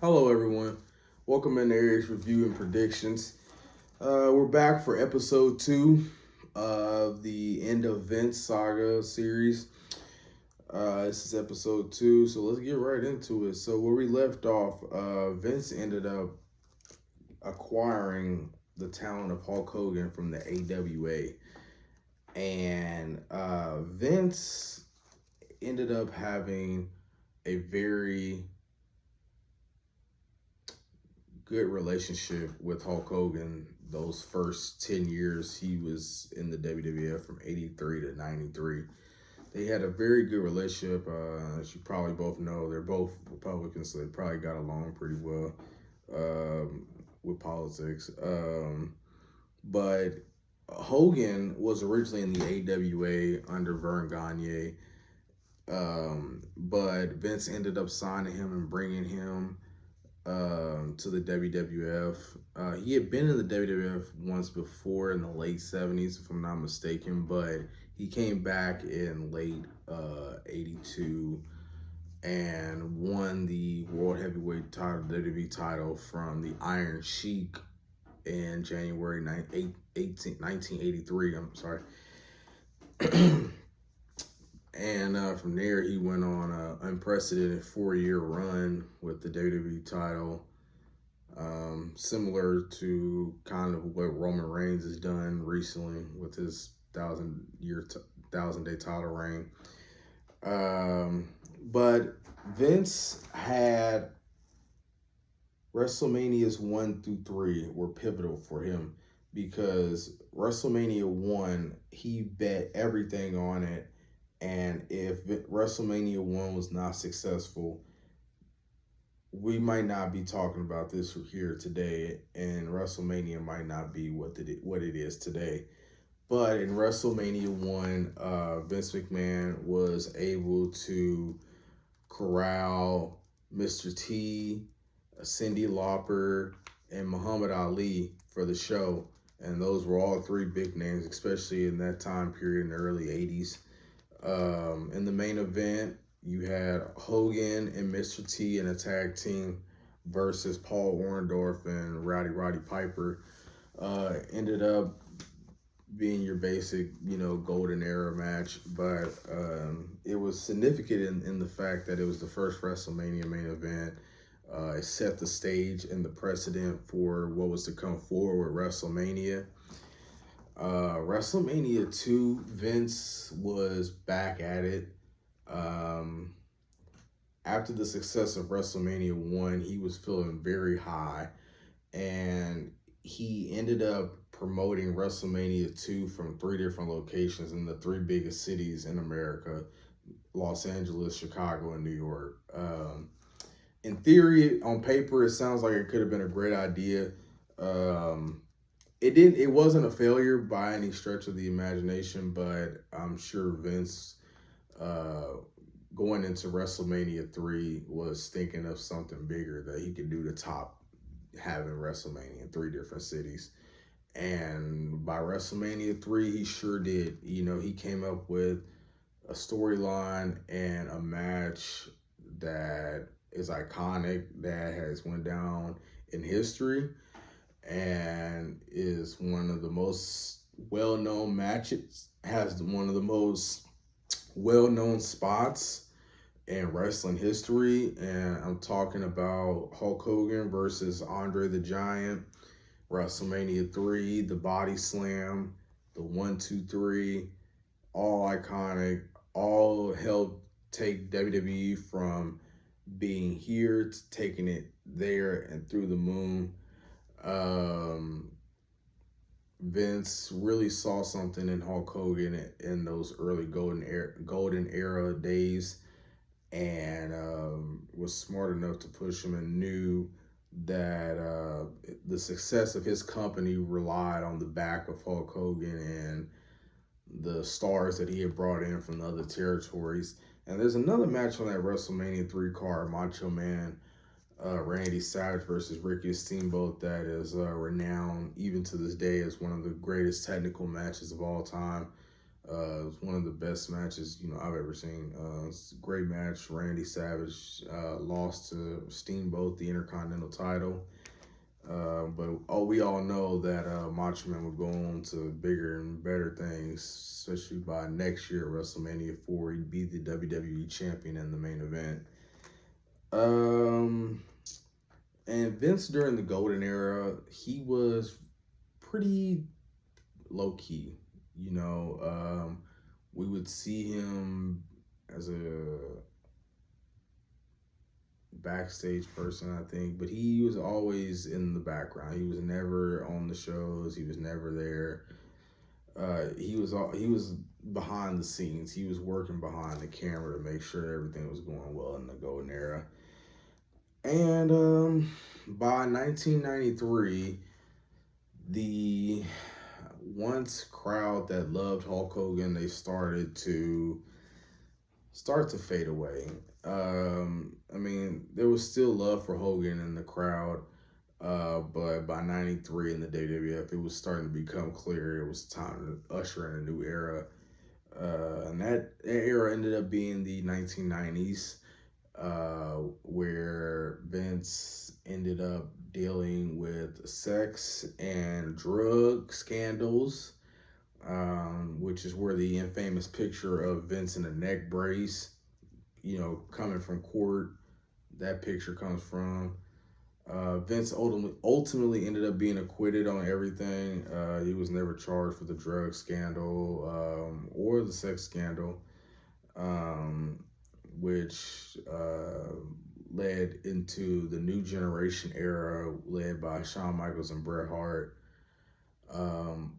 Hello, everyone. Welcome in Aries Review and Predictions. We're back for episode 2 of the End of Vince Saga series. This is episode 2, so let's get right into it. So, where we left off, Vince ended up acquiring the talent of Hulk Hogan from the AWA. And Vince ended up having a very good relationship with Hulk Hogan those first 10 years he was in the WWF from 83 to 93. They had a very good relationship. As you probably both know, they're both Republicans, so they probably got along pretty well with politics. But Hogan was originally in the AWA under Vern Gagne, but Vince ended up signing him and bringing him to the WWF. He had been in the WWF once before in the late 70s, if I'm not mistaken, but he came back in late 82 and won the World Heavyweight title, WWE title from the Iron Sheik in January 1983. I'm sorry. And from there, he went on an unprecedented 4-year run with the WWE title, similar to kind of what Roman Reigns has done recently with his 1,000-day title reign. But Vince had WrestleManias 1 through 3 were pivotal for him because WrestleMania 1, he bet everything on it. And if WrestleMania 1 was not successful, we might not be talking about this here today, and WrestleMania might not be what it is today. But in WrestleMania 1, Vince McMahon was able to corral Mr. T, Cyndi Lauper, and Muhammad Ali for the show. And those were all three big names, especially in that time period in the early 80s. In the main event, you had Hogan and Mr. T in a tag team versus Paul Orndorff and Roddy Piper. Ended up being your basic, golden era match, but it was significant in the fact that it was the first WrestleMania main event. It set the stage and the precedent for what was to come forward with WrestleMania. WrestleMania 2, Vince was back at it. Um, After the success of WrestleMania 1, he was feeling very high, and he ended up promoting WrestleMania 2 from 3 different locations in the 3 biggest cities in America: Los Angeles, Chicago, and New York. In theory, on paper, it sounds like it could have been a great idea. Um, it wasn't a failure by any stretch of the imagination, but I'm sure Vince, uh, going into WrestleMania 3, was thinking of something bigger that he could do to top having WrestleMania in 3 different cities. And by WrestleMania 3, he sure did. He came up with a storyline and a match that is iconic, that has went down in history, and is one of the most well-known matches, has one of the most well-known spots in wrestling history. And I'm talking about Hulk Hogan versus Andre the Giant, WrestleMania 3, the body slam, the 1, 2, 3, all iconic, all helped take WWE from being here to taking it there and through the moon. Um, Vince really saw something in Hulk Hogan in those early golden era days, and was smart enough to push him, and knew that the success of his company relied on the back of Hulk Hogan and the stars that he had brought in from the other territories. And there's another match on that WrestleMania 3 card: Macho Man Randy Savage versus Ricky Steamboat, that is renowned even to this day as one of the greatest technical matches of all time. It was one of the best matches I've ever seen. It's a great match. Randy Savage lost to Steamboat the Intercontinental title. But we all know that Macho Man would go on to bigger and better things, especially by next year at WrestleMania 4. He'd be the WWE champion in the main event. Um, and Vince during the Golden Era, he was pretty low key. We would see him as a backstage person, I think, but he was always in the background. He was never on the shows. He was never there. He was behind the scenes. He was working behind the camera to make sure everything was going well in the Golden Era. And by 1993, the once crowd that loved Hulk Hogan, they started to fade away. I mean, there was still love for Hogan in the crowd, but by '93 in the WWF, it was starting to become clear it was time to usher in a new era. And that era ended up being the 1990s, where Vince ended up dealing with sex and drug scandals, which is where the infamous picture of Vince in a neck brace, coming from court, that picture comes from. Vince ultimately ended up being acquitted on everything. He was never charged for the drug scandal or the sex scandal, which led into the new generation era led by Shawn Michaels and Bret Hart.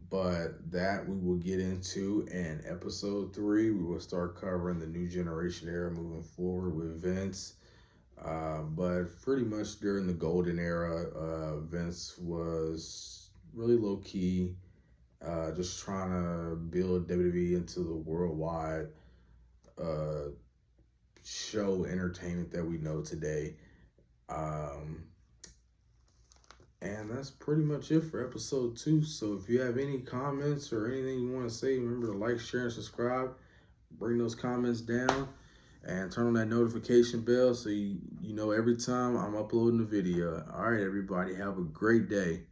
But that we will get into in episode 3. We will start covering the new generation era moving forward with Vince. But pretty much during the Golden Era, Vince was really low key, just trying to build WWE into the worldwide show entertainment that we know today. And that's pretty much it for episode 2. So if you have any comments or anything you want to say, remember to like, share, and subscribe. Bring those comments down and turn on that notification bell so you know every time I'm uploading a video. All right, everybody, have a great day.